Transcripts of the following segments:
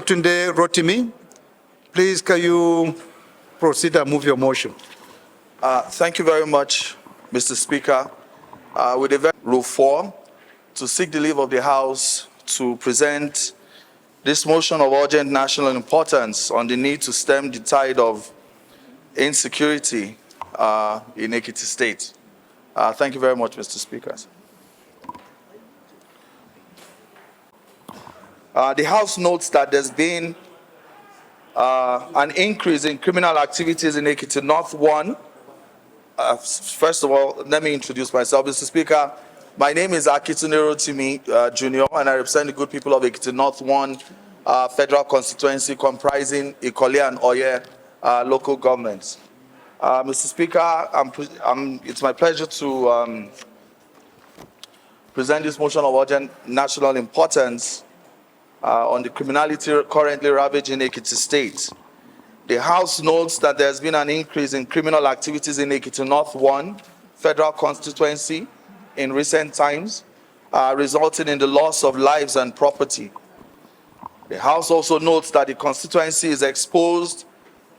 Akin Rotimi, please can you proceed and move your motion? Thank you very much, Mr. Speaker. With a Rule 4, to seek the leave of the House to present this motion of urgent national importance on the need to stem the tide of insecurity in Ekiti State. Thank you very much, Mr. Speaker. The House notes that there's been an increase in criminal activities in Ekiti North 1. First of all, let me introduce myself, Mr. Speaker. My name is Akin Rotimi, Jr., and I represent the good people of Ekiti North 1 Federal Constituency comprising Ikole and Oye local governments. Mr. Speaker, it's my pleasure to present this motion of urgent national importance on the criminality currently ravaging Ekiti State. The House notes that there's been an increase in criminal activities in Ekiti North 1 Federal Constituency in recent times, resulting in the loss of lives and property. The House also notes that the constituency is exposed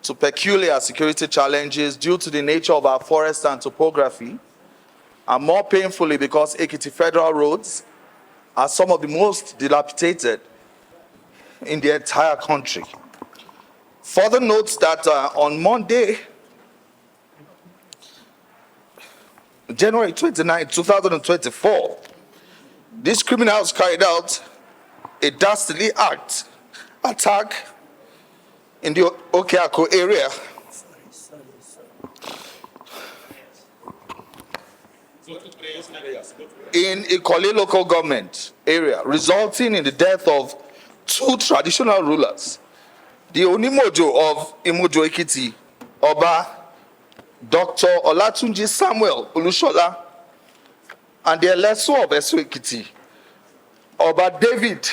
to peculiar security challenges due to the nature of our forest and topography, and more painfully because Ekiti Federal roads are some of the most dilapidated in the entire country. Further notes that on Monday, January 29, 2024, these criminals carried out a dastardly attack in the Okeako area. In Ikole local government area, resulting in the death of 2 traditional rulers, the Onimojo of Imojo Ekiti, Oba Dr. Olatunji Samuel Olushola, and the Eleso of Esu Ekiti, Oba David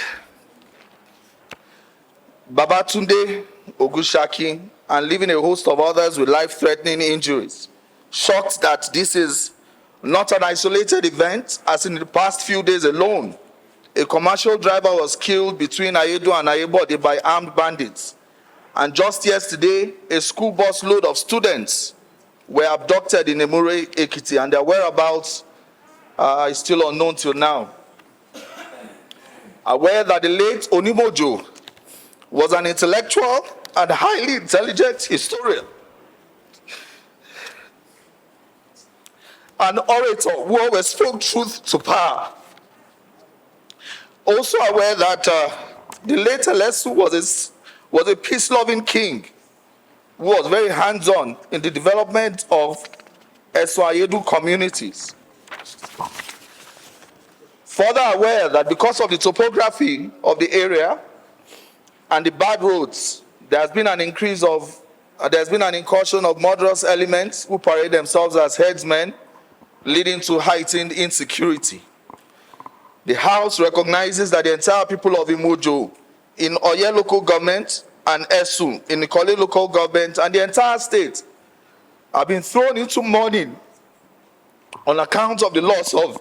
Babatunde Ogushaki, and leaving a host of others with life-threatening injuries. Shocked that this is not an isolated event, as in the past few days alone, a commercial driver was killed between Ayedo and Ayebode by armed bandits. And just yesterday, a school bus load of students were abducted in Emure, Ekiti, and their whereabouts is still unknown till now. Aware that the late Onimojo was an intellectual and highly intelligent historian, an orator who always spoke truth to power. Also aware that the late Elesu was a peace-loving king who was very hands-on in the development of Esu communities. Further aware that because of the topography of the area and the bad roads, there's been an incursion of murderous elements who parade themselves as headsmen, leading to heightened insecurity. The House recognizes that the entire people of Imojo in Oye local government and Esu in Ikole local government and the entire state have been thrown into mourning on account of the loss of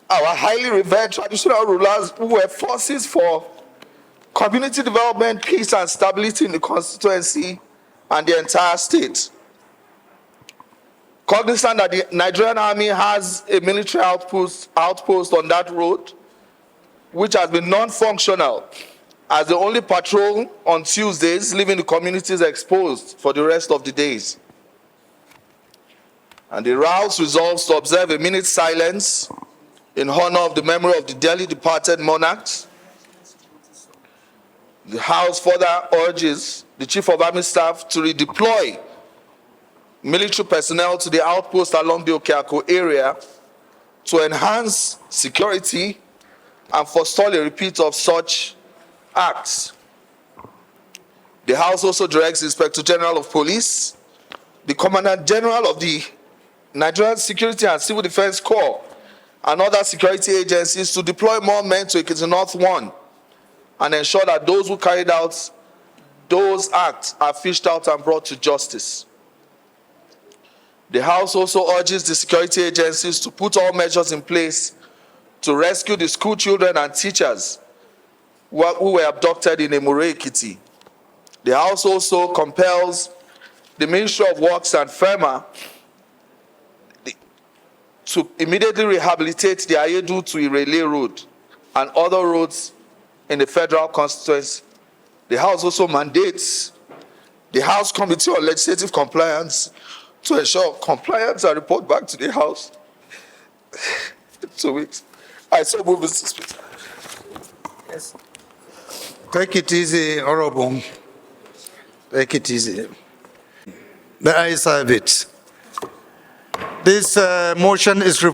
our highly revered traditional rulers who were forces for community development, peace and stability in the constituency and the entire state. Cognizant that the Nigerian army has a military outpost on that road, which has been non-functional as the only patrol on Tuesdays, leaving the communities exposed for the rest of the days. And the House resolves to observe a minute's silence in honor of the memory of the dearly departed monarchs. The House further urges the Chief of Army Staff to redeploy military personnel to the outpost along the Okeako area to enhance security and forestall a repeat of such acts. The House also directs the Inspector General of Police, the Commandant General of the Nigerian Security and Civil Defense Corps, and other security agencies to deploy more men to Ekiti North 1 and ensure that those who carried out those acts are fished out and brought to justice. The House also urges the security agencies to put all measures in place to rescue the school children and teachers who were abducted in Emure Ekiti. The House also compels the Ministry of Works and FEMA to immediately rehabilitate the Ayedu to Irele Road and other roads in the federal constituency. The House also mandates the House Committee on Legislative Compliance to ensure compliance and report back to the House in 2 weeks. I so move, Mr. Speaker. Yes. Take it easy, Honorable. Take it easy. The ayes have it. This motion is.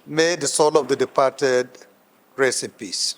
May the soul of the departed rest in peace.